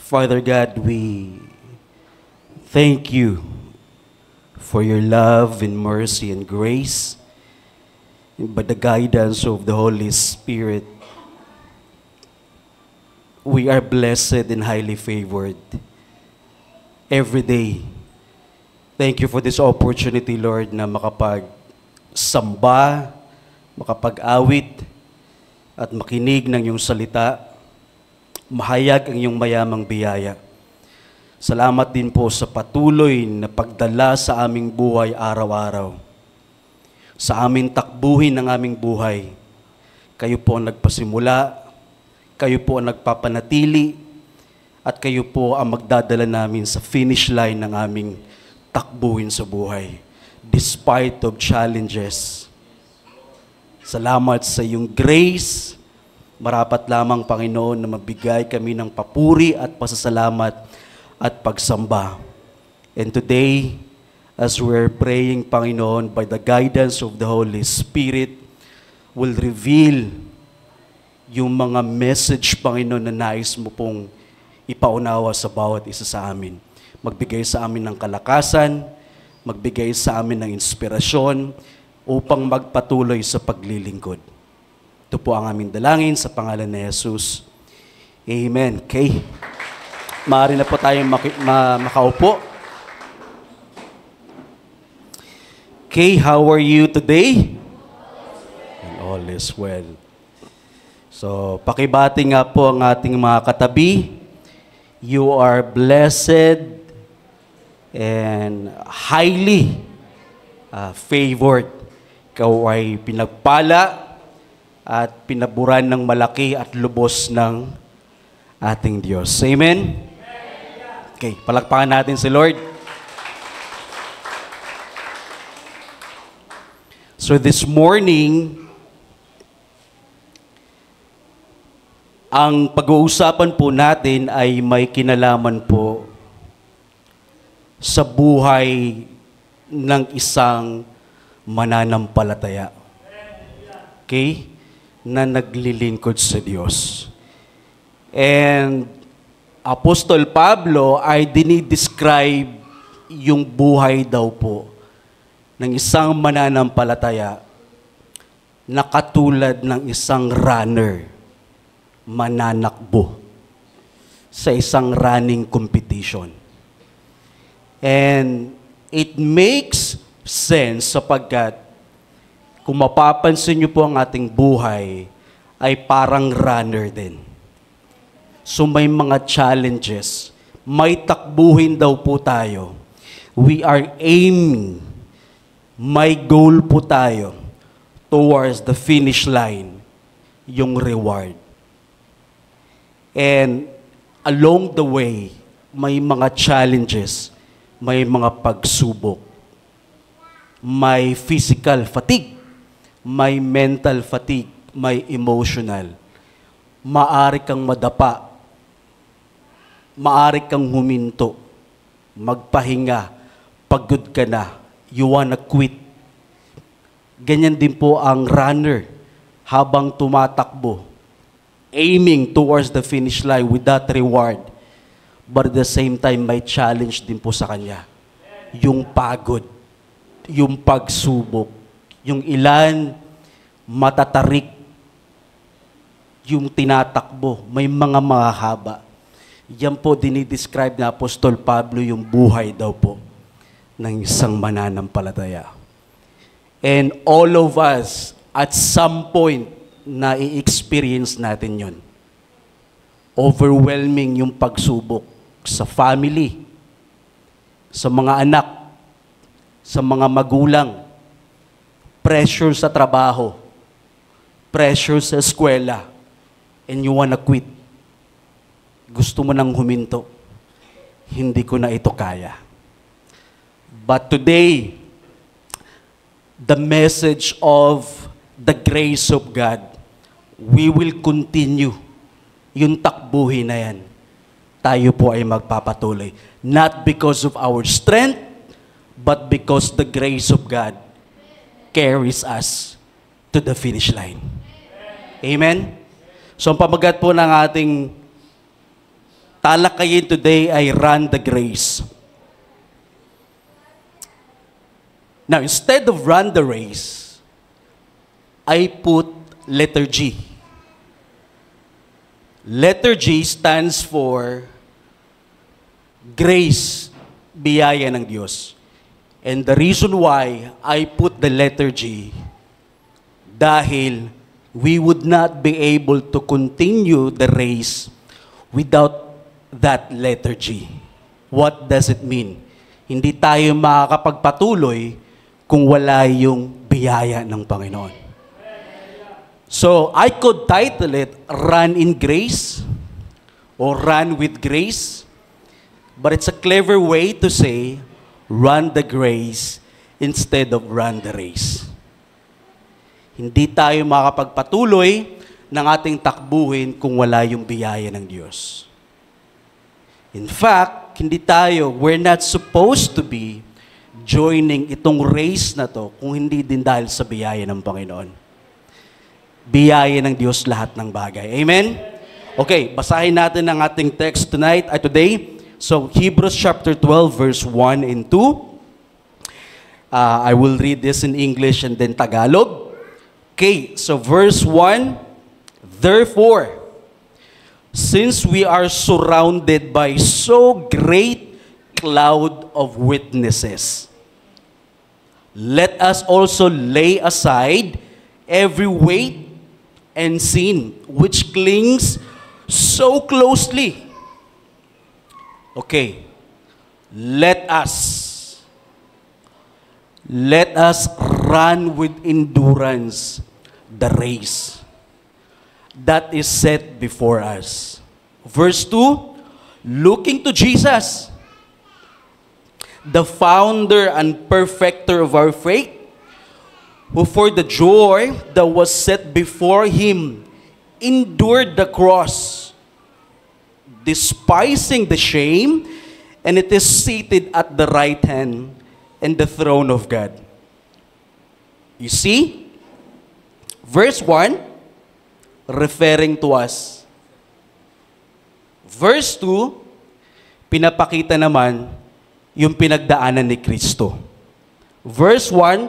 Father God, we thank you for your love and mercy and grace, and by the guidance of the Holy Spirit, we are blessed and highly favored every day. Thank you for this opportunity, Lord, na makapag-samba, makapag-awit, at makinig ng iyong salita, mahayag ang iyong mayamang biyaya. Salamat din po sa patuloy na pagdala sa aming buhay araw-araw. Sa aming takbuhin ng aming buhay, kayo po ang nagpasimula, kayo po ang nagpapanatili, at kayo po ang magdadala namin sa finish line ng aming takbuhin sa buhay. Despite of challenges. Salamat sa iyong grace. Marapat lamang, Panginoon, na mabigay kami ng papuri at pasasalamat at pagsamba. And today, as we're praying, Panginoon, by the guidance of the Holy Spirit, will reveal yung mga message, Panginoon, na nais mo pong ipaunawa sa bawat isa sa amin. Magbigay sa amin ng kalakasan, magbigay sa amin ng inspirasyon, upang magpatuloy sa paglilingkod. Ito po ang aming dalangin sa pangalan ni Jesus. Amen. Okay. Maaari na po tayong makaupo. Okay, how are you today? And all is well. So, pakibati nga po ang ating mga katabi. You are blessed and highly favored. Ikaw ay pinagpala at pinaburan ng malaki at lubos ng ating Diyos. Amen? Okay, palakpakan natin si Lord. So this morning, ang pag-uusapan po natin ay may kinalaman po sa buhay ng isang mananampalataya. Okay? Na naglilingkod sa Diyos. And Apostol Pablo ay dinidescribe yung buhay daw po ng isang mananampalataya na katulad ng isang runner, mananakbo sa isang running competition. And it makes sense sapagkat kung mapapansin niyo po ang ating buhay ay parang runner din. So may mga challenges, may takbuhin daw po tayo. We are aiming, may goal po tayo towards the finish line, yung reward. And along the way, may mga challenges, may mga pagsubok. May physical fatigue, may mental fatigue, may emotional. Maari kang madapa, maari kang huminto, magpahinga, pagod ka na, you wanna quit. Ganyan din po ang runner habang tumatakbo, aiming towards the finish line with that reward. But at the same time, may challenge din po sa kanya. Yung pagod, yung pagsubok, yung ilan matatarik, yung tinatakbo, may mga mahaba. Yan po dinidescribe na Apostol Pablo yung buhay daw po ng isang mananampalataya. And all of us, at some point, na i-experience natin yon. Overwhelming yung pagsubok sa family, sa mga anak, sa mga magulang, pressure sa trabaho, pressure sa eskwela, and you wanna quit. Gusto mo nang huminto. Hindi ko na ito kaya. But today, the message of the grace of God, we will continue yung takbuhin na yan. Tayo po ay magpapatuloy. Not because of our strength, but because the grace of God carries us to the finish line. Amen? So ang pamagat po ng ating talakayin today ay run the grace. Now, instead of run the race, I put letter G. Letter G stands for grace, biyaya ng Diyos. And the reason why I put the letter G, dahil we would not be able to continue the race without that letter G. What does it mean? Hindi tayo makakapagpatuloy kung wala yung biyaya ng Panginoon. So, I could title it, Run in Grace, or Run with Grace, but it's a clever way to say, run the grace instead of run the race. Hindi tayo makapagpatuloy ng ating takbuhin kung wala yung biyaya ng Diyos. In fact, we're not supposed to be joining itong race na to kung hindi din dahil sa biyaya ng Panginoon. Biyaya ng Diyos lahat ng bagay. Amen? Okay, basahin natin ang ating text today. So, Hebrews chapter 12, verse 1 and 2. I will read this in English and then Tagalog. Okay, so verse 1, therefore, since we are surrounded by so great cloud of witnesses, let us also lay aside every weight and sin which clings so closely. Okay, let us run with endurance the race that is set before us. Verse 2, looking to Jesus, the founder and perfecter of our faith, who for the joy that was set before him endured the cross, despising the shame, and it is seated at the right hand in the throne of God. You see, verse 1, referring to us. Verse 2, pinapakita naman yung pinagdaanan ni Kristo. Verse 1,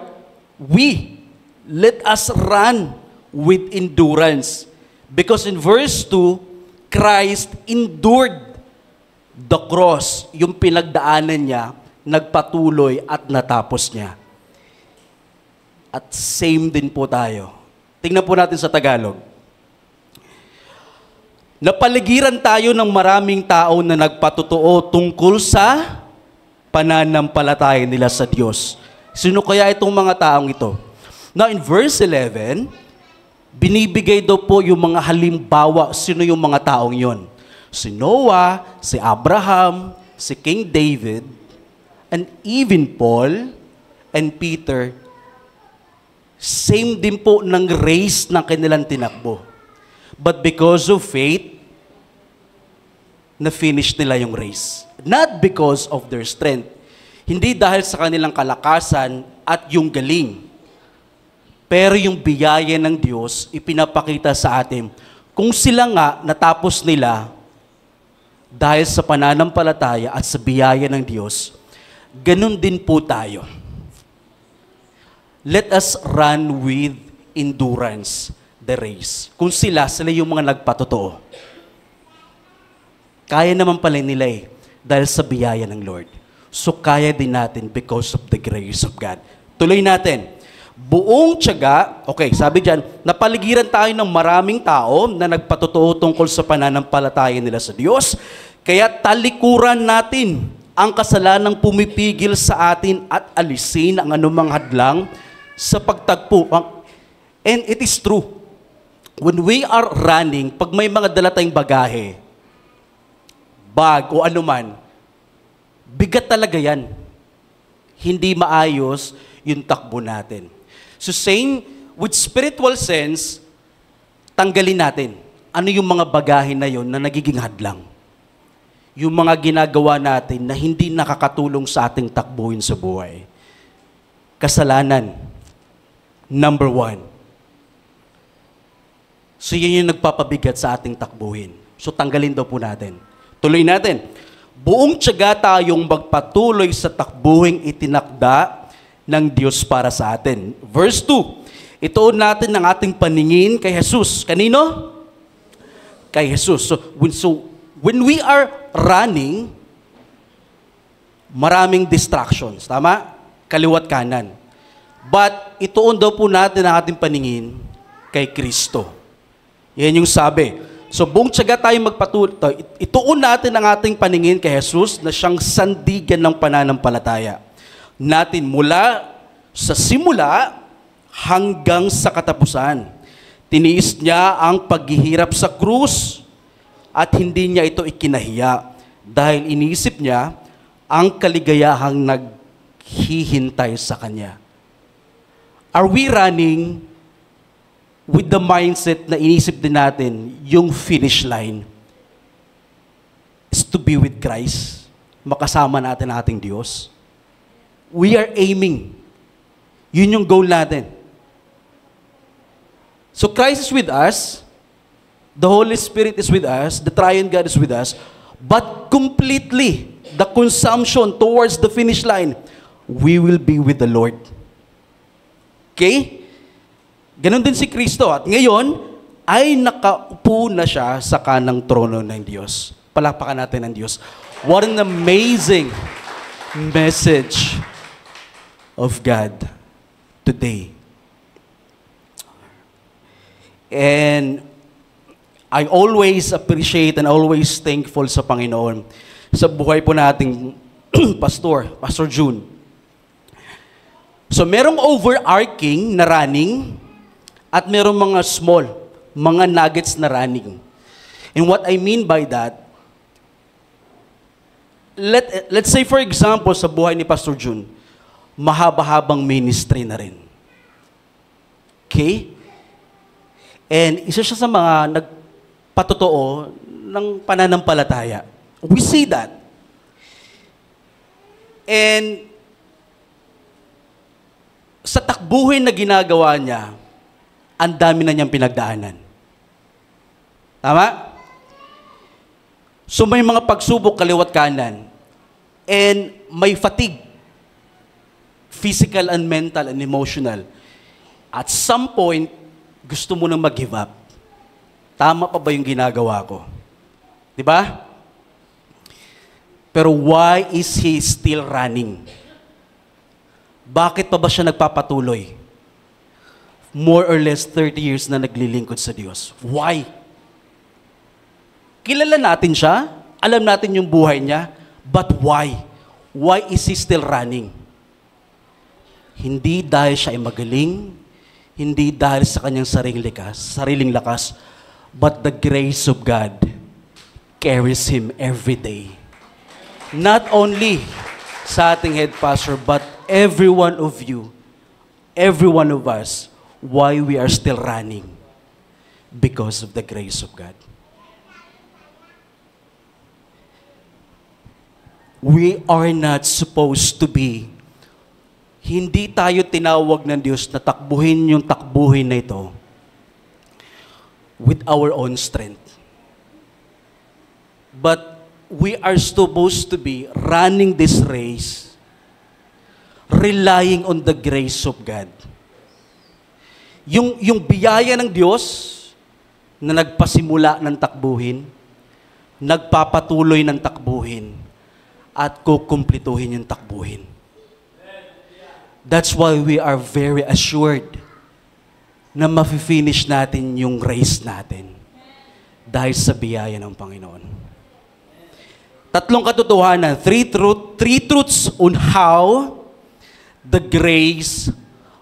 let us run with endurance. Because in verse 2, Christ endured the cross, yung pinagdaanan niya, nagpatuloy at natapos niya. At same din po tayo. Tingnan po natin sa Tagalog. Napaligiran tayo ng maraming tao na nagpatotoo tungkol sa pananampalataya nila sa Diyos. Sino kaya itong mga taong ito? Now in verse 11, binibigay daw po yung mga halimbawa, sino yung mga taong yon. Si Noah, si Abraham, si King David, and even Paul and Peter, same din po ng race na kanilang tinakbo. But because of faith, na-finish nila yung race. Not because of their strength. Hindi dahil sa kanilang kalakasan at yung galing. Pero yung biyaya ng Diyos, ipinapakita sa atin, kung sila nga natapos nila dahil sa pananampalataya at sa biyaya ng Diyos, ganun din po tayo. Let us run with endurance the race. Kung sila yung mga nagpatotoo. Kaya naman pala nila dahil sa biyaya ng Lord. So kaya din natin because of the grace of God. Tuloy natin. Buong tiyaga, okay, sabi dyan, napaligiran tayo ng maraming tao na nagpatotoo tungkol sa pananampalataya nila sa Diyos, kaya talikuran natin ang kasalanang pumipigil sa atin at alisin ang anumang hadlang sa pagtagpo. And it is true, when we are running, pag may mga dala tayong bagahe, bag o anuman, bigat talaga yan. Hindi maayos yung takbo natin. So same, with spiritual sense, tanggalin natin. Ano yung mga bagahe na yon na nagiging hadlang? Yung mga ginagawa natin na hindi nakakatulong sa ating takbuhin sa buhay. Kasalanan, number 1. So yun yung nagpapabigat sa ating takbuhin. So tanggalin daw po natin. Tuloy natin. Buong tiyaga tayong magpatuloy sa takbuhing itinakda ng Diyos para sa atin. Verse 2. Ituon natin ang ating paningin kay Jesus. Kanino? Kay Jesus. So when we are running, maraming distractions. Tama? Kaliwat kanan. But ituon daw po natin ang ating paningin kay Kristo. Yan yung sabi. So buong tiyaga tayong magpatuloy. Ituon natin ang ating paningin kay Jesus na siyang sandigan ng pananampalataya natin mula sa simula hanggang sa katapusan. Tiniis niya ang paghihirap sa krus at hindi niya ito ikinahiya dahil iniisip niya ang kaligayahang naghihintay sa kanya. Are we running with the mindset na inisip din natin yung finish line is to be with Christ, makasama natin ang ating Diyos? We are aiming. Yun yung goal natin. So Christ is with us, the Holy Spirit is with us, the Triune God is with us, but completely, the consumption towards the finish line, we will be with the Lord. Okay? Ganon din si Kristo. At ngayon, ay nakaupo na siya sa kanang trono ng Diyos. Palakpakan natin ang Diyos. What an amazing message of God today. And I always appreciate and always thankful sa Panginoon sa buhay po nating Pastor June. So merong overarching na running at merong mga small, mga nuggets na running. And what I mean by that, let's say for example sa buhay ni Pastor June, mahaba-habang ministry na rin. Okay? And isa siya sa mga nagpatotoo ng pananampalataya. We see that. And sa takbuhin na ginagawa niya, ang dami na niyang pinagdaanan. Tama? So may mga pagsubok kaliwat kanan. And may fatigue. Physical and mental and emotional. At some point, gusto mo nang mag-give up. Tama pa ba yung ginagawa ko? Diba? Pero why is he still running? Bakit pa ba siya nagpapatuloy? More or less 30 years na naglilingkod sa Diyos. Why? Kilala natin siya, alam natin yung buhay niya, but why? Why is he still running? Hindi dahil siya ay magaling, hindi dahil sa kanyang sariling lakas, but the grace of God carries him every day. Not only sa ating head pastor, but every one of you, every one of us, why we are still running? Because of the grace of God. We are not supposed to be, hindi tayo tinawag ng Diyos na takbuhin yung takbuhin na ito with our own strength. But we are supposed to be running this race relying on the grace of God. Yung biyaya ng Diyos na nagpasimula ng takbuhin, nagpapatuloy ng takbuhin, at kukumplituhin yung takbuhin. That's why we are very assured na mafi-finish natin yung race natin dahil sa biyaya ng Panginoon. Tatlong katotohanan, three truths on how the grace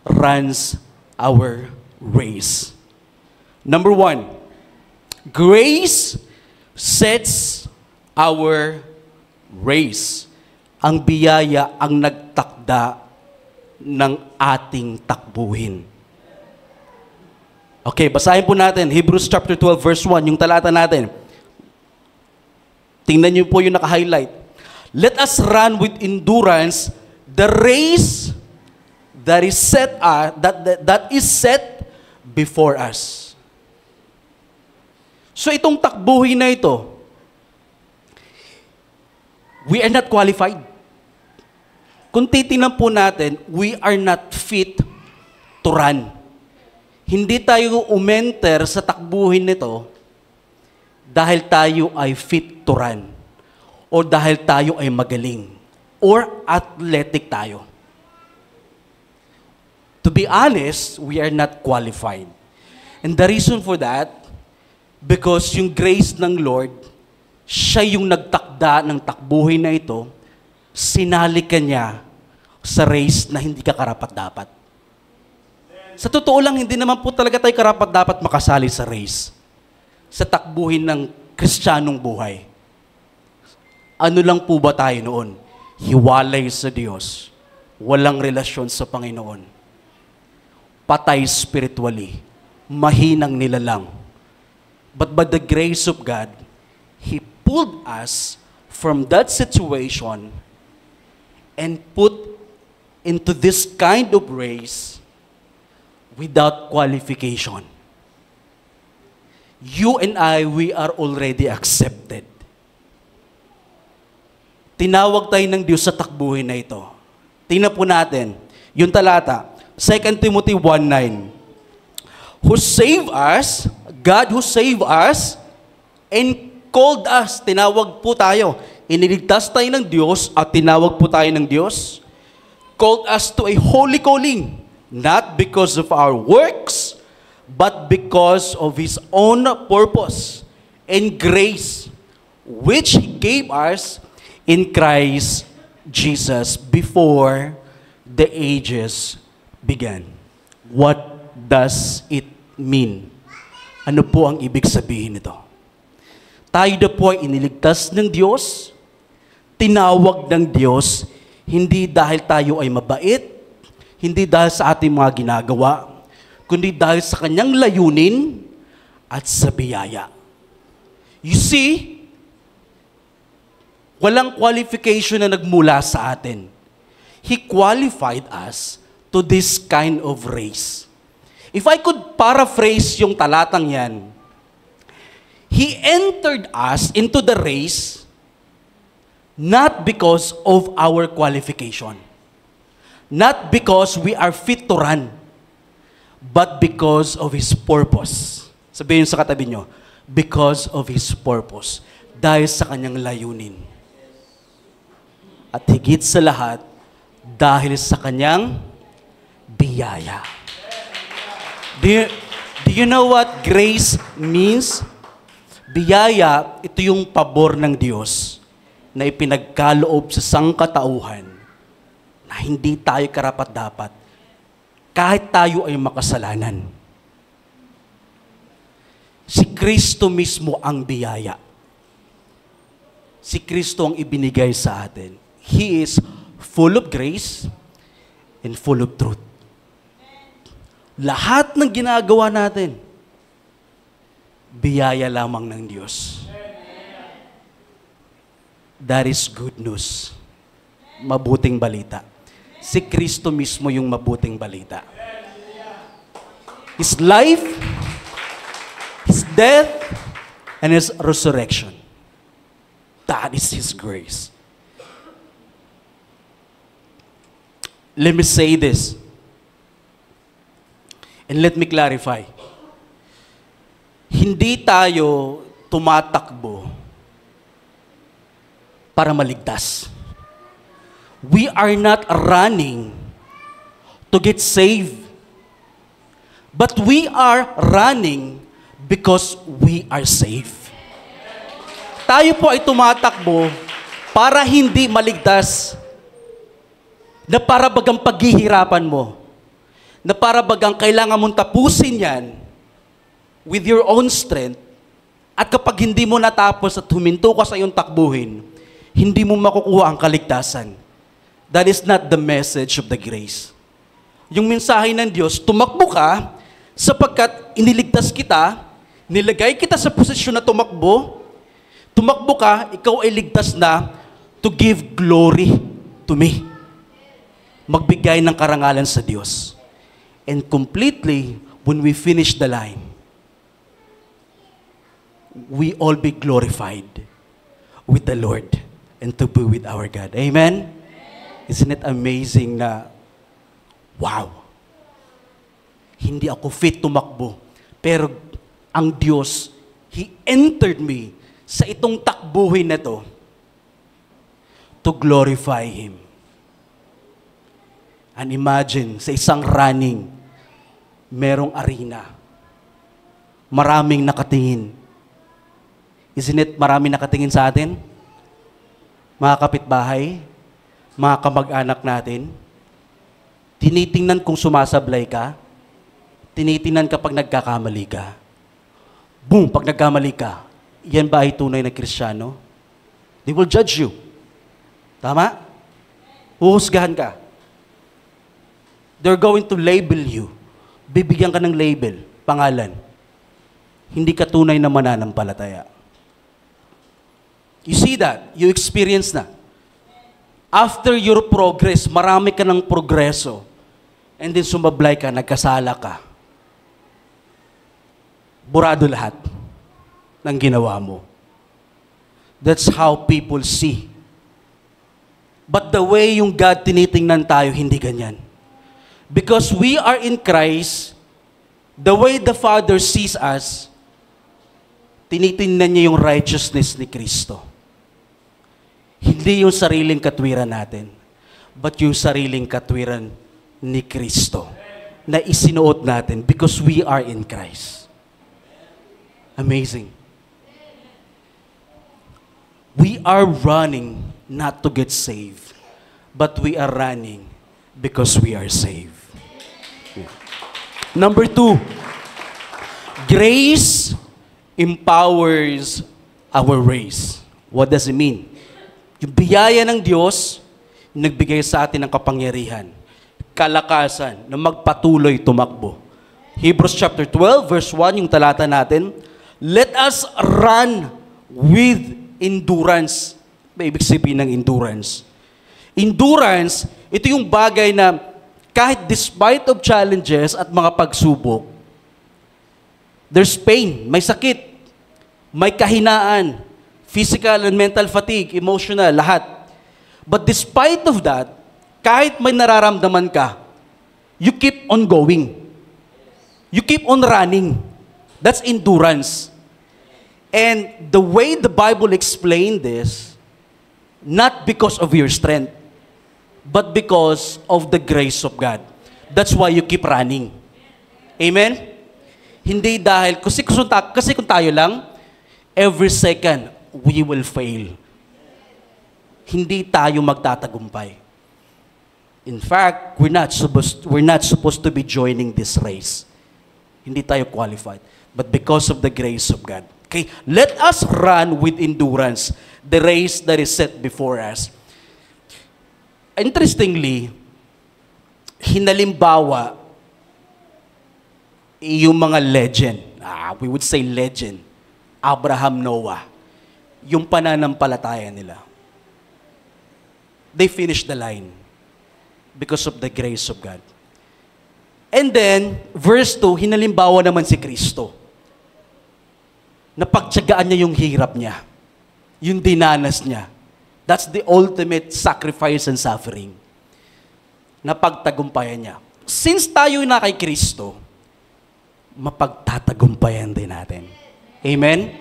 runs our race. Number 1, grace sets our race. Ang biyaya ang nagtakda ng ating takbuhin. Okay, basahin po natin Hebrews chapter 12 verse 1, yung talata natin. Tingnan niyo po yung naka-highlight. Let us run with endurance the race that is set before us. So itong takbuhin na ito, We are not qualified. Kung titingnan po natin, we are not fit to run. Hindi tayo umenter sa takbuhin nito dahil tayo ay fit to run o dahil tayo ay magaling or athletic tayo. To be honest, we are not qualified. And the reason for that, because yung grace ng Lord, siya yung nagtakda ng takbuhin na ito, sinali ka niya sa race na hindi ka karapat-dapat. Sa totoo lang, hindi naman po talaga tayo karapat-dapat makasali sa race, sa takbuhin ng Kristiyanong buhay. Ano lang po ba tayo noon? Hiwalay sa Diyos. Walang relasyon sa Panginoon. Patay spiritually. Mahinang nilalang. But by the grace of God, He pulled us from that situation and put into this kind of race without qualification. You and I, we are already accepted. Tinawag tayo ng Diyos sa takbuhin na ito. Tingnan po natin, yung talata, 2 Timothy 1:9. Who saved us, God who saved us, and called us, tinawag po tayo. Iniligtas tayo ng Diyos at tinawag po tayo ng Diyos. Called us to a holy calling, not because of our works, but because of His own purpose and grace, which He gave us in Christ Jesus before the ages began. What does it mean? Ano po ang ibig sabihin nito? Tayo na po ay iniligtas ng Diyos, tinawag ng Diyos, hindi dahil tayo ay mabait, hindi dahil sa ating mga ginagawa, kundi dahil sa Kanyang layunin at sa biyaya. You see, walang qualification na nagmula sa atin. He qualified us to this kind of race. If I could paraphrase yung talatang yan, He entered us into the race not because of our qualification, not because we are fit to run, but because of His purpose. Sabihin sa katabi nyo, because of His purpose. Dahil sa Kanyang layunin. At higit sa lahat, dahil sa Kanyang biyaya. Do you know what grace means? Biyaya, ito yung pabor ng Diyos na ipinagkaloob sa sangkatauhan na hindi tayo karapat-dapat kahit tayo ay makasalanan. Si Kristo mismo ang biyaya. Si Kristo ang ibinigay sa atin. He is full of grace and full of truth. Lahat ng ginagawa natin, biyaya lamang ng Diyos. That is good news. Mabuting balita. Si Kristo mismo yung mabuting balita. His life, His death, and His resurrection. That is His grace. Let me say this. And let me clarify. Hindi tayo tumatakbo para maligtas. We are not running to get saved. But we are running because we are saved. Tayo po ay tumatakbo para hindi maligtas, na para bagang paghihirapan mo, na para bagang kailangan mong tapusin yan with your own strength, at kapag hindi mo natapos at huminto ka sa iyong takbuhin, hindi mo makukuha ang kaligtasan. That is not the message of the grace. Yung mensahe ng Diyos, tumakbo ka sapagkat iniligtas kita, nilagay kita sa posisyon na tumakbo ka, ikaw ay ligtas na to give glory to me. Magbigay ng karangalan sa Diyos. And completely, when we finish the line, we all be glorified with the Lord. and to be with our God. Amen? Isn't it amazing na, wow, hindi ako fit tumakbo, pero ang Diyos, He entered me sa itong takbuhin na to to glorify Him. And imagine, sa isang running, merong arena. Maraming nakatingin. Isn't it maraming nakatingin sa atin? Mga kapitbahay, mga kamag-anak natin, tinitingnan kung sumasablay ka, tinitingnan kapag nagkakamali ka. Boom, pag nagkamali ka, yan ba ay tunay na Kristiyano? They will judge you. Tama? Huhusgahan ka. They're going to label you. Bibigyan ka ng label, pangalan. Hindi ka tunay na mananampalataya. You see that? You experience na. After your progress, marami ka ng progreso. And then sumablay ka, nagkasala ka. Burado lahat ng ginawa mo. That's how people see. But the way yung God tinitingnan tayo, hindi ganyan. Because we are in Christ, the way the Father sees us, tinitingnan niya yung righteousness ni Kristo. Hindi yung sariling katwiran natin, but yung sariling katwiran ni Kristo na isinuot natin because we are in Christ. Amazing. We are running not to get saved, but we are running because we are saved. Yeah. Number 2, grace empowers our race. What does it mean? Yung biyaya ng Diyos, nagbigay sa atin ng kapangyarihan, kalakasan, na magpatuloy tumakbo. Hebrews chapter 12, verse 1, yung talata natin, let us run with endurance. May ibig sabihin ng endurance. Endurance, ito yung bagay na kahit despite of challenges at mga pagsubok, there's pain, may sakit, may kahinaan, physical and mental fatigue, emotional, lahat. But despite of that, kahit may nararamdaman ka, you keep on going. You keep on running. That's endurance. And the way the Bible explained this, not because of your strength, but because of the grace of God. That's why you keep running. Amen? Hindi dahil, kasi kung tayo lang, every second, we will fail. Hindi tayo magtatagumpay. In fact, we're not supposed to be joining this race. Hindi tayo qualified. But because of the grace of God. Okay, let us run with endurance the race that is set before us. Interestingly, hinalimbawa yung mga legend. We would say legend. Abraham, Noah. Yung pananampalataya nila. They finished the line because of the grace of God. And then, verse 2, hinalimbawa naman si Kristo. Napagtiyagaan niya yung hirap niya. Yung dinanas niya. That's the ultimate sacrifice and suffering. Napagtagumpayan niya. Since tayo na kay Kristo, mapagtatagumpayan din natin. Amen?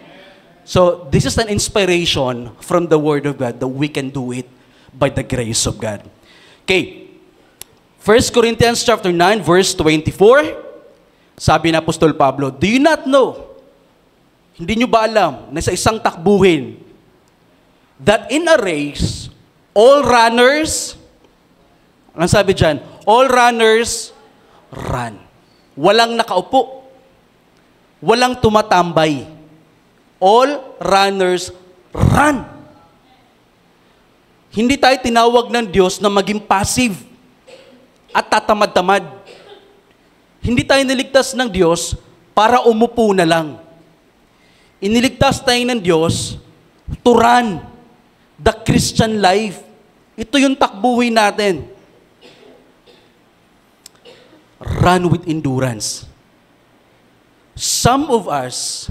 So, this is an inspiration from the Word of God that we can do it by the grace of God. Okay. 1 Corinthians chapter 9, verse 24, sabi na Apostol Pablo, do you not know, hindi nyo ba alam, na sa isang takbuhin, that in a race, all runners, anong sabi dyan? All runners run. Walang nakaupo. Walang tumatambay. All runners run. Hindi tayo tinawag ng Diyos na maging passive at tatamad-tamad. Hindi tayo niligtas ng Diyos para umupo na lang. Iniligtas tayo ng Diyos to run the Christian life. Ito yung takbuhin natin. Run with endurance. Some of us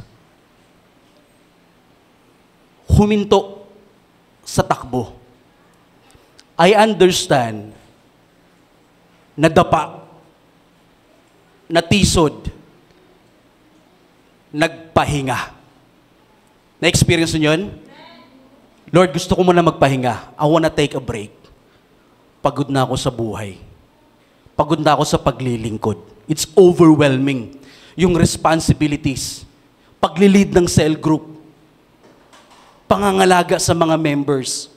huminto sa takbo. I understand nadapa, natisod, nagpahinga. Na-experience nyo yun? Lord, gusto ko muna magpahinga. I wanna take a break. Pagod na ako sa buhay. Pagod na ako sa paglilingkod. It's overwhelming. Yung responsibilities. Paglilid ng cell group. Pangangalaga sa mga members.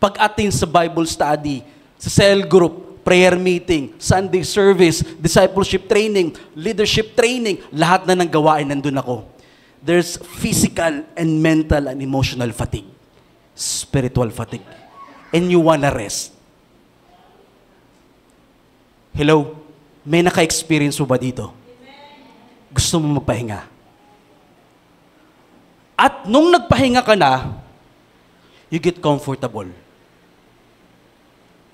Pag-attend sa Bible study, sa cell group, prayer meeting, Sunday service, discipleship training, leadership training, lahat na ng gawain nandun ako. There's physical and mental and emotional fatigue. Spiritual fatigue. And you wanna rest. Hello? May naka-experience mo ba dito? Gusto mo magpahinga? At nung nagpahinga ka na, you get comfortable.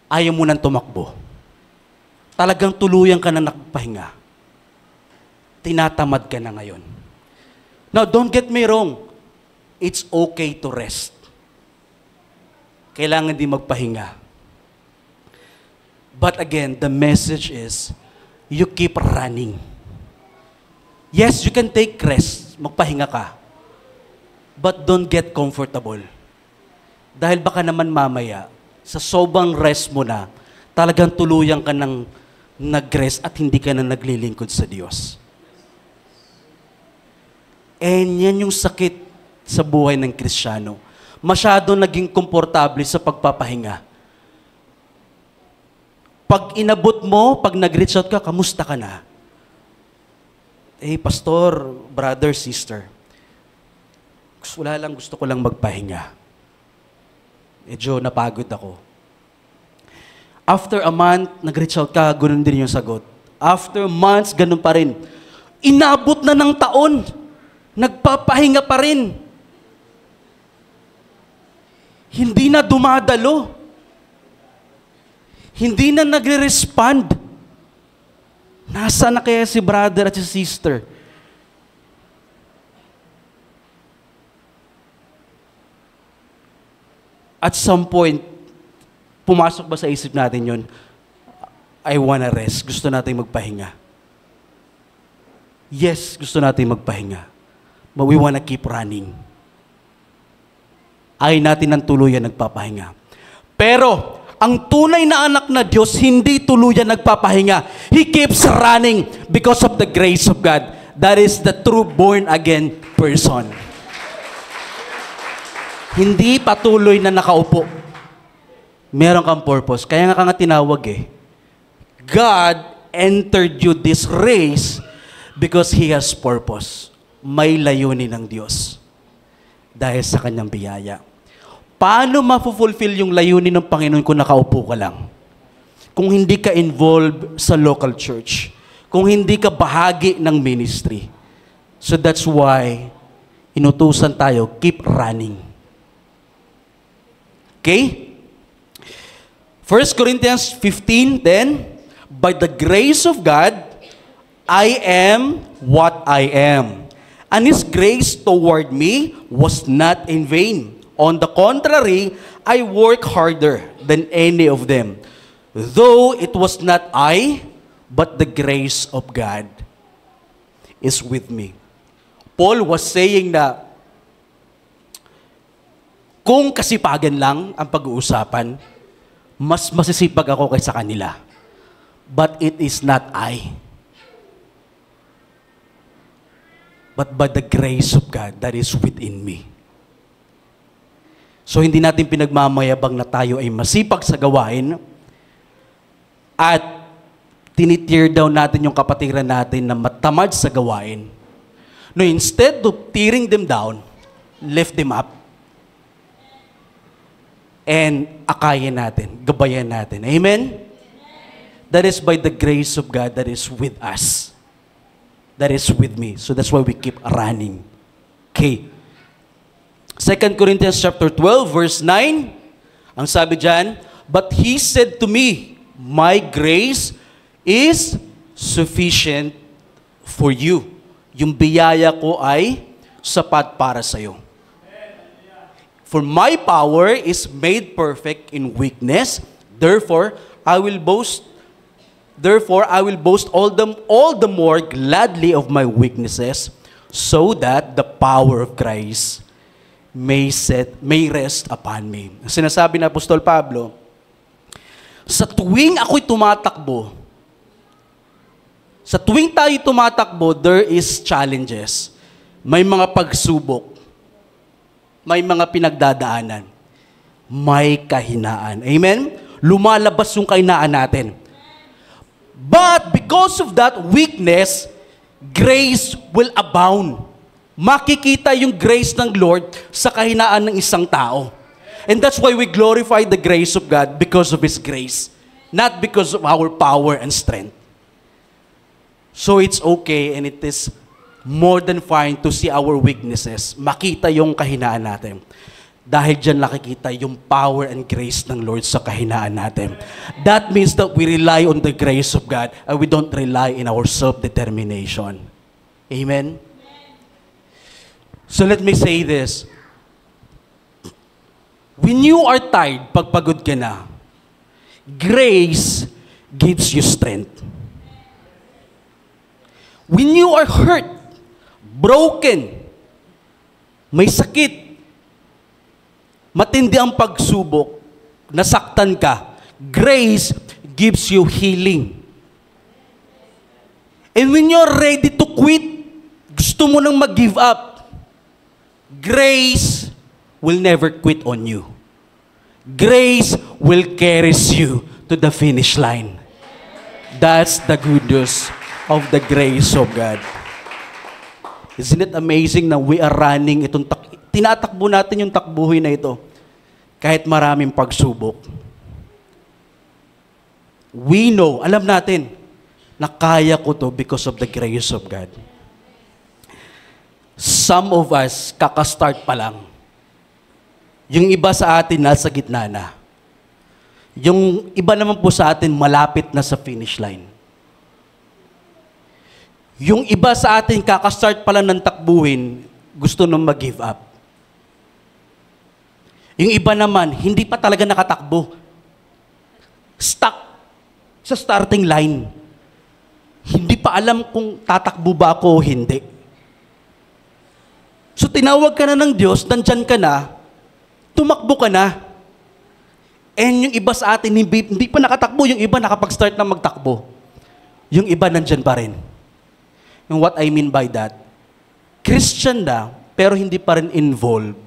Ayaw mo nang tumakbo. Talagang tuluyan ka na nagpahinga. Tinatamad ka na ngayon. Now, don't get me wrong. It's okay to rest. Kailangan din magpahinga. But again, the message is, you keep running. Yes, you can take rest. Magpahinga ka. But don't get comfortable. Dahil baka naman mamaya, sa sobrang rest mo na, talagang tuluyan ka ng nag-rest at hindi ka na naglilingkod sa Diyos. And yan yung sakit sa buhay ng Kristiyano. Masyado naging komportable sa pagpapahinga. Pag inabot mo, pag nag-reach out ka, kamusta ka na? Eh, pastor, brother, sister, gusto ko lang magpahinga. Medyo napagod ako. After a month, nag-reach out ka, ganoon din yung sagot. After months, ganun pa rin. Inabot na ng taon, nagpapahinga pa rin. Hindi na dumadalo. Hindi na nagre-respond. Nasaan na kaya si brother at si sister? At some point, pumasok ba sa isip natin yun? I wanna rest. Gusto natin magpahinga. Yes, gusto natin magpahinga. But we wanna keep running. Ayaw natin ng tuluyan nagpapahinga. Pero, ang tunay na anak na Diyos, hindi tuluyan nagpapahinga. He keeps running because of the grace of God. That is the true born-again person. Hindi patuloy na nakaupo. Meron kang purpose. Kaya nga ka nga tinawag eh. God entered you this race because He has purpose. May layunin ng Diyos. Dahil sa Kanyang biyaya. Paano mapufulfill yung layunin ng Panginoon kung nakaupo ka lang? Kung hindi ka involved sa local church. Kung hindi ka bahagi ng ministry. So that's why inutusan tayo, keep running. Okay? 1 Corinthians 15:10, by the grace of God, I am what I am. And His grace toward me was not in vain. On the contrary, I work harder than any of them. Though it was not I, but the grace of God is with me. Paul was saying na, kung kasipagan lang ang pag-uusapan, mas masisipag ako kaysa kanila. But it is not I. But by the grace of God that is within me. So hindi natin pinagmamayabang na tayo ay masipag sa gawain at tinitear down natin yung kapatiran natin na matamad sa gawain. No, instead of tearing them down, lift them up. And akayin natin, gabayan natin. Amen? That is by the grace of God that is with us. That is with me. So that's why we keep running. Okay. 2 Corinthians chapter 12, verse 9. Ang sabi dyan, but He said to me, my grace is sufficient for you. Yung biyaya ko ay sapat para sa'yo. For my power is made perfect in weakness. Therefore, I will boast all the more gladly of my weaknesses, so that the power of Christ may rest upon me. Sinasabi na Apostol Pablo, sa tuwing ako'y tumatakbo, there is challenges. May mga pagsubok. May mga pinagdadaanan. May kahinaan. Amen? Lumalabas yung kahinaan natin. But because of that weakness, grace will abound. Makikita yung grace ng Lord sa kahinaan ng isang tao. And that's why we glorify the grace of God because of His grace, not because of our power and strength. So it's okay and it is more than fine to see our weaknesses. Makita yung kahinaan natin. Dahil dyan nakikita yung power and grace ng Lord sa kahinaan natin. That means that we rely on the grace of God and we don't rely in our self-determination. Amen? So let me say this. When you are tired, pagpagod ka na, grace gives you strength. When you are hurt, broken, may sakit, matindi ang pagsubok, nasaktan ka, grace gives you healing. And when you're ready to quit, gusto mo nang mag-give up, grace will never quit on you. Grace will carry you to the finish line. That's the good news of the grace of God. Isn't it amazing na we are running tinatakbo natin yung takbuhin na ito kahit maraming pagsubok. We know, alam natin, na kaya ko to because of the grace of God. Some of us, kakastart pa lang. Yung iba sa atin, nasa gitna na. Yung iba naman po sa atin, malapit na sa finish line. Yung iba sa atin, kakastart pa lang ng takbuhin, gusto nang mag-give up. Yung iba naman, hindi pa talaga nakatakbo. Stuck sa starting line. Hindi pa alam kung tatakbo ba ako o hindi. So tinawag ka na ng Diyos, nandyan ka na, tumakbo ka na. And yung iba sa atin, hindi pa nakatakbo, yung iba nakapag-start na magtakbo. Yung iba nandyan pa rin. And what I mean by that, Christian na, pero hindi pa rin involved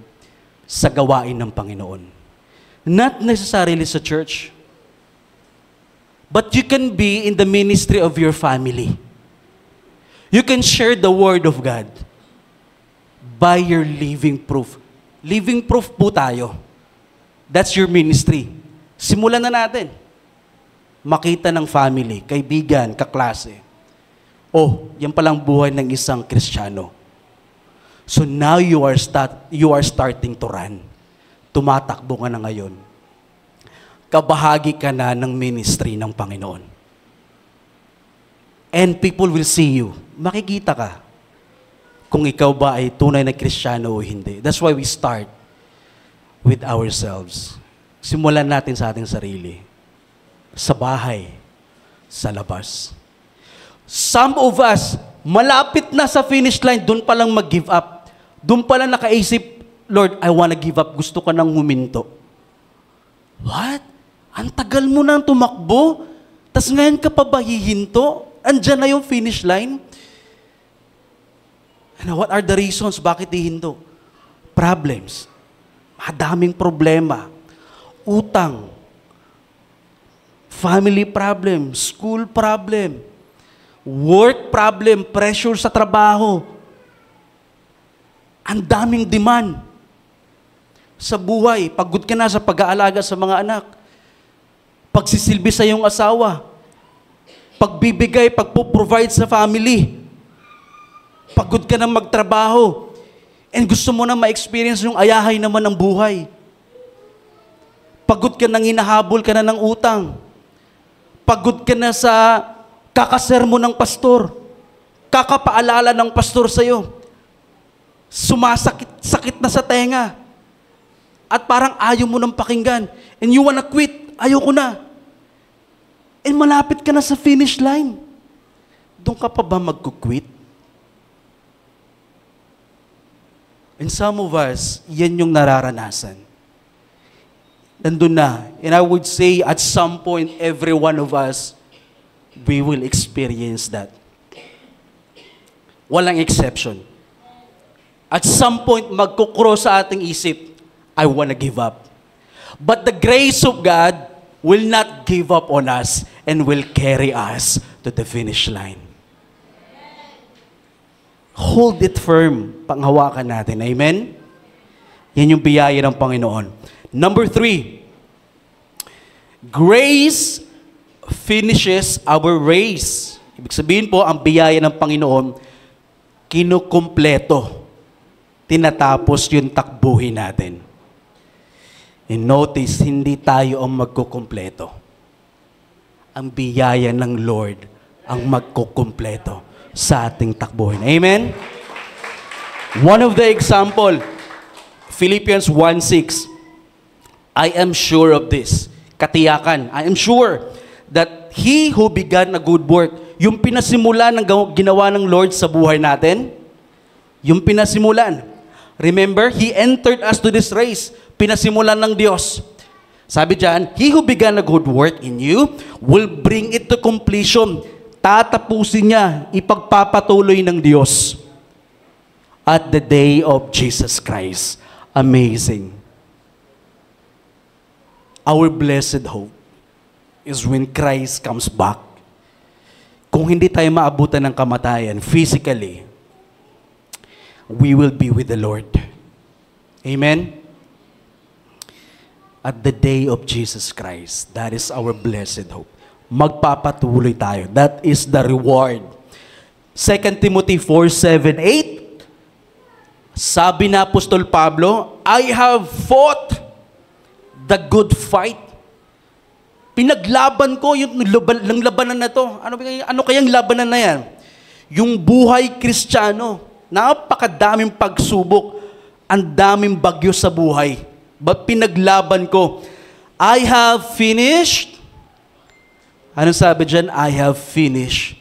sa gawain ng Panginoon. Not necessarily sa church, but you can be in the ministry of your family. You can share the Word of God by your living proof. Living proof po tayo. That's your ministry. Simulan na natin. Makita ng family, kaibigan, kaklase. Oh, yan palang buhay ng isang Kristiyano. So now you are starting to run. Tumatakbo ka na ngayon. Kabahagi ka na ng ministry ng Panginoon. And people will see you. Makikita ka kung ikaw ba ay tunay na Kristiyano o hindi. That's why we start with ourselves. Simulan natin sa ating sarili. Sa bahay, sa labas. Some of us, malapit na sa finish line, doon pa lang mag-give up. Doon pa lang nakaisip, Lord, I wanna give up. Gusto ka nang huminto. What? Ang tagal mo nang tumakbo? Tas ngayon ka pa ba hihinto? Andyan na yung finish line? And what are the reasons bakit hihinto? Problems. Madaming problema. Utang. Family problem. School problem. Work problem, pressure sa trabaho. Ang daming demand sa buhay. Pagod ka na sa pag-aalaga sa mga anak. Pagsisilbi sa iyong asawa. Pagbibigay, pagpo-provide sa family. Pagod ka na magtrabaho. And gusto mo na ma-experience yung ayahay naman ng buhay. Pagod ka nang hinahabol ka na ng utang. Pagod ka na sa kakasermo ng pastor. Kakapaalala ng pastor sa'yo. Sumasakit na sa tenga. at parang ayaw mo nang pakinggan. And you wanna quit. Ayaw ko na. And malapit ka na sa finish line. Doon ka pa ba magkukwit? And some of us, yan yung nararanasan. Nandun na. And I would say at some point, every one of us, we will experience that. Walang exception. At some point, magkukross sa ating isip, I wanna give up. But the grace of God will not give up on us and will carry us to the finish line. Hold it firm. Panghawakan natin. Amen? Yan yung biyaya ng Panginoon. Number 3, grace finishes our race. Ibig sabihin po, ang biyaya ng Panginoon, kinukumpleto. Tinatapos yung takbuhin natin. And notice, hindi tayo ang magkukumpleto. Ang biyaya ng Lord ang magkukumpleto sa ating takbuhin. Amen? One of the example, Philippians 1:6. I am sure of this. Katiyakan. I am sure that He who began a good work, yung pinasimulan ng ginawa ng Lord sa buhay natin, yung pinasimulan. Remember, He entered us to this race. Pinasimulan ng Diyos. Sabi diyan, He who began a good work in you will bring it to completion. Tatapusin niya, ipagpapatuloy ng Diyos at the day of Jesus Christ. Amazing. Our blessed hope is when Christ comes back. Kung hindi tayo maabutan ng kamatayan physically, we will be with the Lord. Amen? At the day of Jesus Christ, that is our blessed hope. Magpapatuloy tayo. That is the reward. 2 Timothy 4:7-8. Sabi na Apostol Pablo, I have fought the good fight. Pinaglaban ko yung labanan na to. Ano kayang labanan na yan? Yung buhay Kristiyano. Napakadaming pagsubok. Ang daming bagyo sa buhay. But pinaglaban ko. I have finished. Anong sabi dyan? I have finished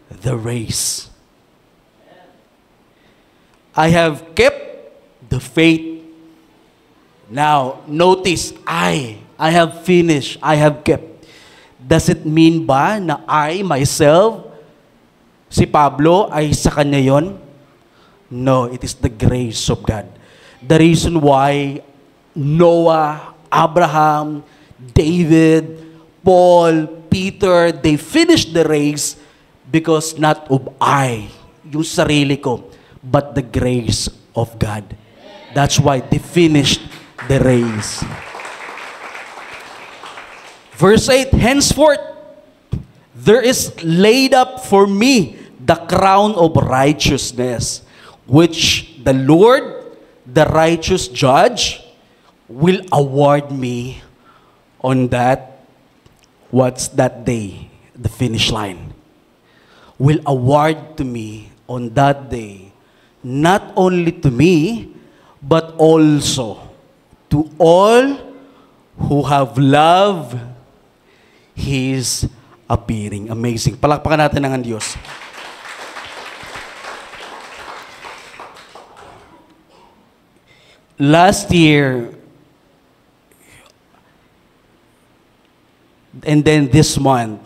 the race. I have kept the faith. Now, notice, I have finished, I have kept. Does it mean ba na I, myself, si Pablo, ay sa kanya yon? No, it is the grace of God. The reason why Noah, Abraham, David, Paul, Peter, they finished the race because not of I, yung sarili ko, but the grace of God. That's why they finished the race. Verse 8, henceforth, there is laid up for me the crown of righteousness, which the Lord, the righteous judge, will award me on that, what's that day? The finish line. Will award to me on that day, not only to me, but also to all who have loved His appearing. Amazing. Palakpakan natin ang Diyos. Last year, and then this month,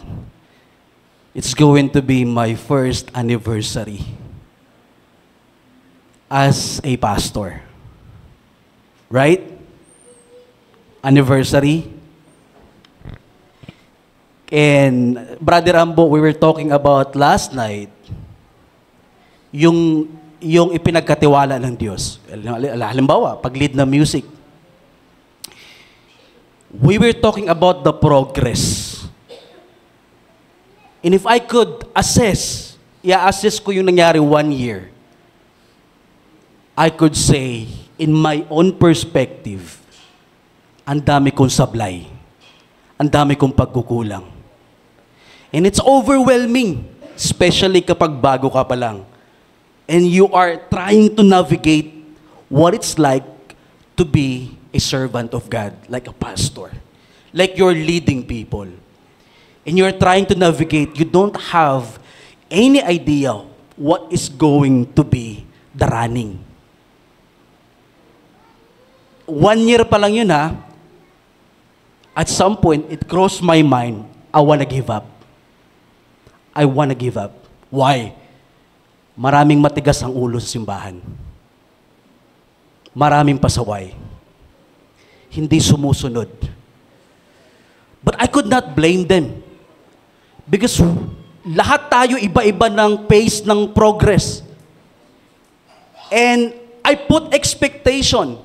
it's going to be my first anniversary as a pastor. Right? Anniversary. And Brother Ambo, we were talking about last night, yung ipinagkatiwala ng Diyos. Halimbawa, pag-lead na music. We were talking about the progress. And if I could assess, i-assess ko yung nangyari 1 year, I could say, in my own perspective, ang dami kong sablay. Ang dami kong pagkukulang. And it's overwhelming, especially kapag bago ka pa lang. And you are trying to navigate what it's like to be a servant of God, like a pastor. Like you're leading people. And you're trying to navigate, you don't have any idea what is going to be the running. 1 year pa lang yun ha. At some point, it crossed my mind, I wanna give up. I wanna give up. Why? Maraming matigas ang ulo sa simbahan. Maraming pasaway. Hindi sumusunod. But I could not blame them. Because lahat tayo iba-iba ng pace ng progress. And I put expectation.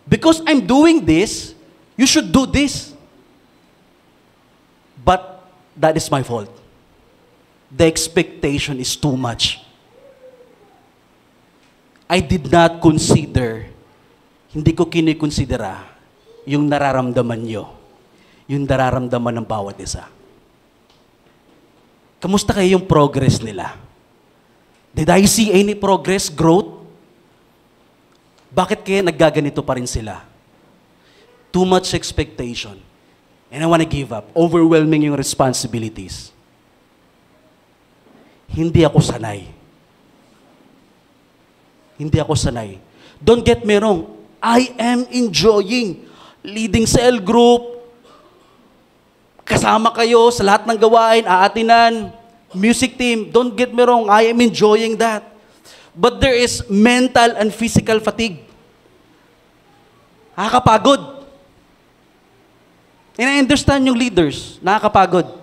Because I'm doing this, you should do this. But that is my fault. The expectation is too much. I did not consider, hindi ko kinikonsidera yung nararamdaman nyo, yung nararamdaman ng bawat isa. Kamusta kayo yung progress nila? Did I see any progress, growth? Bakit kaya naggaganito pa rin sila? Too much expectation. And I want to give up. Overwhelming yung responsibilities. Hindi ako sanay. Hindi ako sanay. Don't get me wrong. I am enjoying leading cell group, kasama kayo sa lahat ng gawain, aatinan, music team. Don't get me wrong, I am enjoying that. But there is mental and physical fatigue. Nakakapagod. And I understand yung leaders, nakakapagod.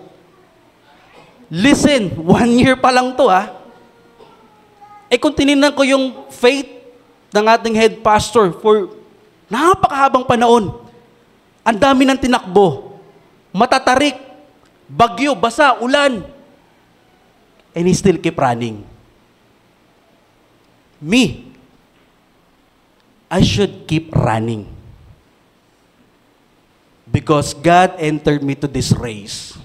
Listen, 1 year pa lang to ha. Kung tinignan ko yung faith ng ating head pastor for napakahabang panahon, ang dami ng tinakbo. Matatarik, bagyo, basa, ulan. And he still keep running. Me, I should keep running. Because God entered me to this race,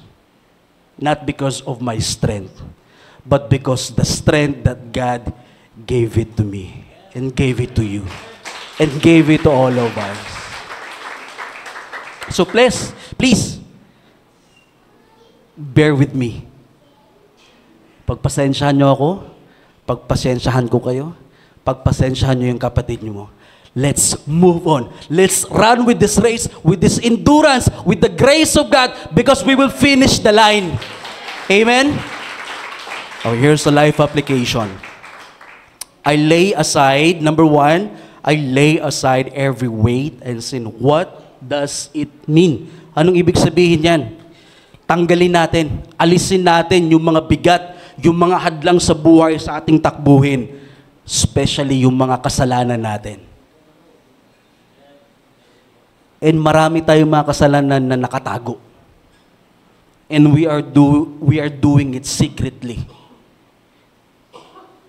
not because of my strength, but because the strength that God gave it to me, and gave it to you, and gave it to all of us. So please, bear with me. Pagpasensyahan nyo ako, pagpasensyahan ko kayo, pagpasensyahan nyo yung kapatid nyo mo. Let's move on. Let's run with this race, with this endurance, with the grace of God, because we will finish the line. Amen? Oh, here's the life application. I lay aside, number 1, I lay aside every weight and sin. What does it mean? Anong ibig sabihin yan? Tanggalin natin, alisin natin yung mga bigat, yung mga hadlang sa buhay sa ating takbuhin, especially yung mga kasalanan natin. And marami tayong mga kasalanan na nakatago. And we are doing it secretly.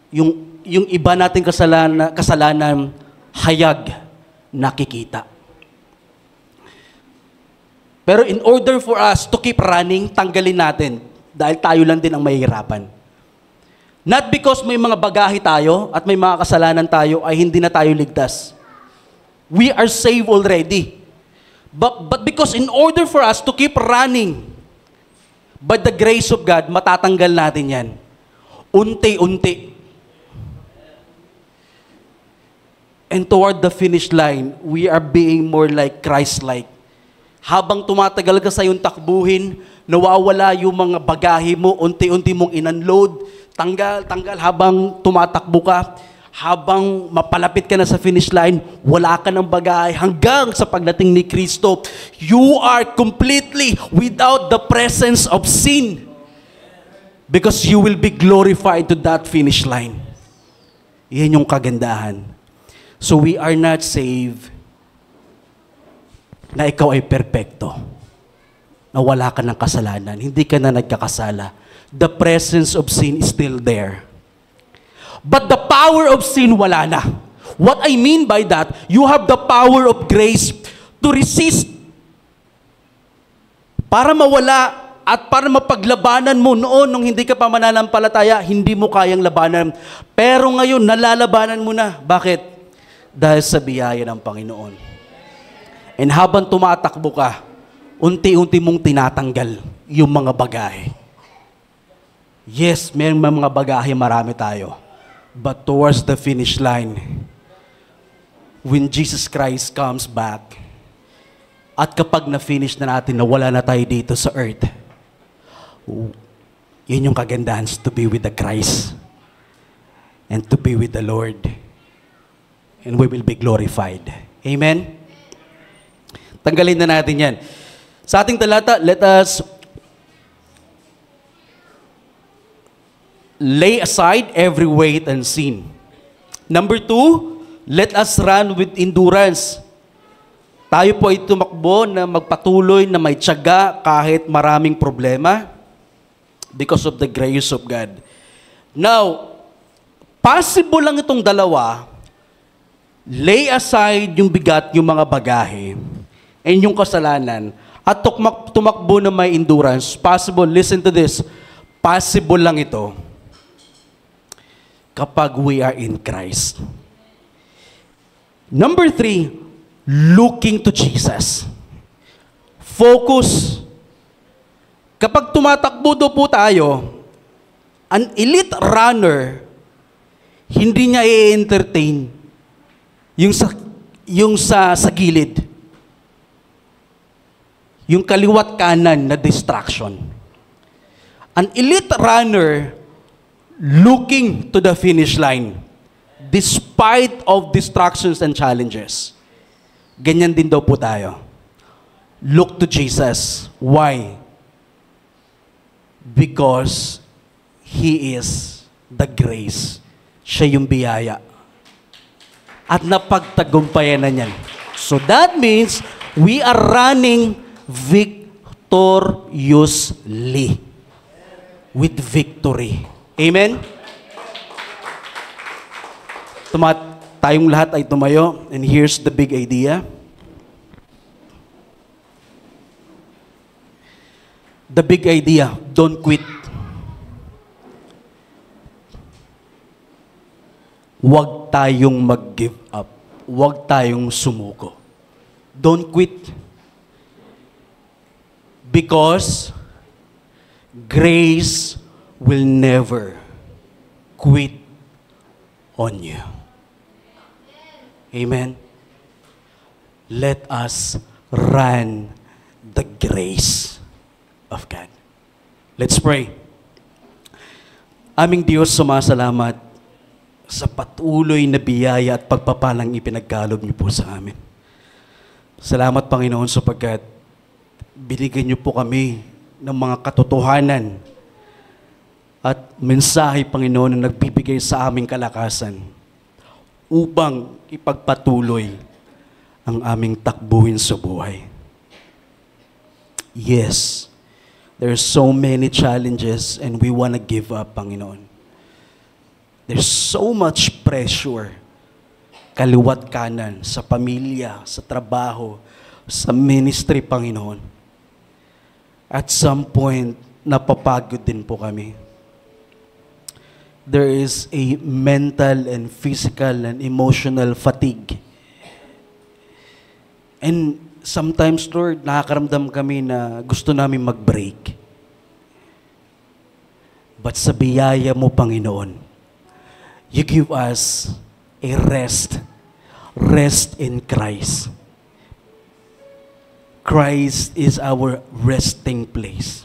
Yung iba nating kasalanan hayag nakikita. Pero in order for us to keep running, tanggalin natin dahil tayo lang din ang mahihirapan. Not because may mga bagahe tayo at may mga kasalanan tayo ay hindi na tayo ligtas. We are saved already. But because in order for us to keep running, by the grace of God, matatanggal natin yan. Unti-unti. And toward the finish line, we are being more like Christ-like. Habang tumatagal ka sa iyong takbuhin, nawawala yung mga bagahe mo, unti-unti mong in-unload, tanggal habang tumatakbo ka, habang mapalapit ka na sa finish line, wala ka ng bagahe hanggang sa pagdating ni Kristo. You are completely without the presence of sin because you will be glorified to that finish line. Yan yung kagandahan. So we are not saved na ikaw ay perpekto, na wala ka ng kasalanan, hindi ka na nagkakasala. The presence of sin is still there. But the power of sin, wala na. What I mean by that, you have the power of grace to resist. Para mawala at para mapaglabanan mo noon nung hindi ka pa mananampalataya, hindi mo kayang labanan. Pero ngayon, nalalabanan mo na. Bakit? Dahil sa biyaya ng Panginoon. And habang tumatakbo ka, unti-unti mong tinatanggal yung mga bagahe. Yes, may mga bagahe, marami tayo. But towards the finish line, when Jesus Christ comes back, at kapag na-finish na natin na wala na tayo dito sa earth, yun yung kagandahan, to be with the Christ and to be with the Lord. And we will be glorified. Amen? Tanggalin na natin yan. Sa ating talata, let us lay aside every weight and sin. Number 2, let us run with endurance. Tayo po ay tumakbo na magpatuloy na may tiyaga kahit maraming problema because of the grace of God. Now, possible lang itong dalawa, lay aside yung bigat, yung mga bagahe, and yung kasalanan, at tumakbo na may endurance. Possible, listen to this, possible lang ito kapag we are in Christ. Number 3, looking to Jesus. Focus. Kapag tumatakbo do po tayo, an elite runner, hindi niya i-entertain yung sa gilid. Yung kaliwat kanan na distraction. An elite runner looking to the finish line despite of distractions and challenges. Ganyan din daw po tayo. Look to Jesus. Why? Because He is the grace. Siya yung biyaya. At napagtagumpayan na niyan. So that means we are running victoriously. With victory. Amen? Tayong lahat ay tumayo. And here's the big idea. The big idea, don't quit. Huwag tayong mag-give up. Huwag tayong sumuko. Don't quit. Because grace will never quit on you. Amen? Let us run the grace of God. Let's pray. Aming Diyos, sumasalamat sa patuloy na biyaya at pagpapalang ipinagkaloob niyo po sa amin. Salamat, Panginoon, sapagkat binigyan niyo po kami ng mga katotohanan at mensahe, Panginoon, na nagbibigay sa aming kalakasan upang ipagpatuloy ang aming takbuhin sa buhay. Yes, there's so many challenges and we want to give up, Panginoon. There's so much pressure, kaliwat kanan, sa pamilya, sa trabaho, sa ministry, Panginoon. At some point, napapagod din po kami. There is a mental and physical and emotional fatigue. And sometimes, Lord, nakakaramdam kami na gusto namin mag-break. But sa biyaya mo, Panginoon, you give us a rest. Rest in Christ. Christ is our resting place.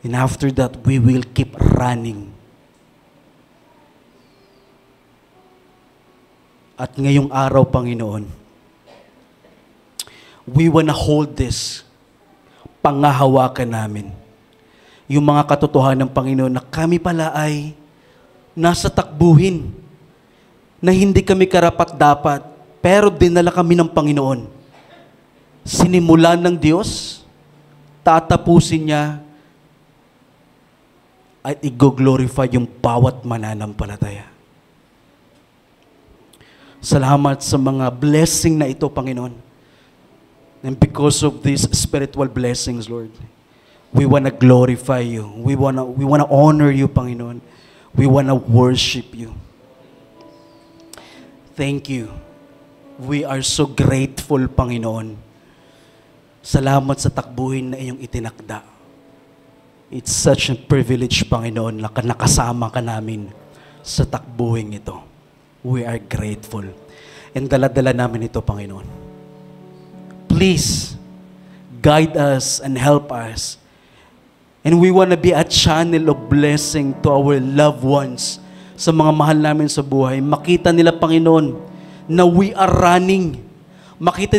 And after that, we will keep running. At ngayong araw, Panginoon, we wanna hold this, pangahawakan namin, yung mga katotohanan ng Panginoon na kami pala ay nasa takbuhin, na hindi kami karapat-dapat, pero dinala kami ng Panginoon. Sinimulan ng Diyos, tatapusin niya, at i-glorify yung bawat mananampalataya. Salamat sa mga blessing na ito, Panginoon. And because of these spiritual blessings, Lord, we want to glorify you. We want to honor you, Panginoon. We want to worship you. Thank you. We are so grateful, Panginoon. Salamat sa takbuhin na iyong itinakda. It's such a privilege, Panginoon, na nakasama ka namin sa takbuhin ito. We are grateful. And dala-dala namin ito, Panginoon. Please, guide us and help us. And we want to be a channel of blessing to our loved ones, sa mga mahal namin sa buhay. Makita nila, Panginoon, na we are running. Makita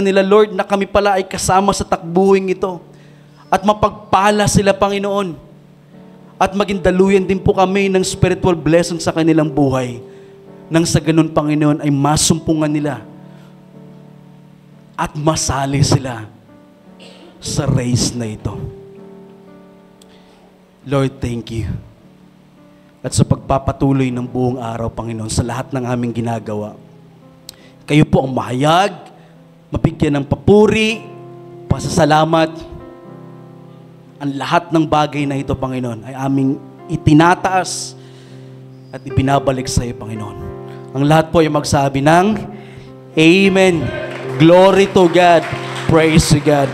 nila, Lord, na kami pala ay kasama sa takbuhin ito. At mapagpala sila, Panginoon. At maging daluyan din po kami ng spiritual blessing sa kanilang buhay. Nang sa ganun, Panginoon, ay masumpungan nila. At masali sila sa race na ito. Lord, thank you. At sa pagpapatuloy ng buong araw, Panginoon, sa lahat ng aming ginagawa, kayo po ang mahayag, mabigyan ng papuri, pasasalamat. Ang lahat ng bagay na ito, Panginoon, ay aming itinataas at ibinabalik sa iyo, Panginoon. Ang lahat po ay magsabi ng Amen. Glory to God. Praise to God.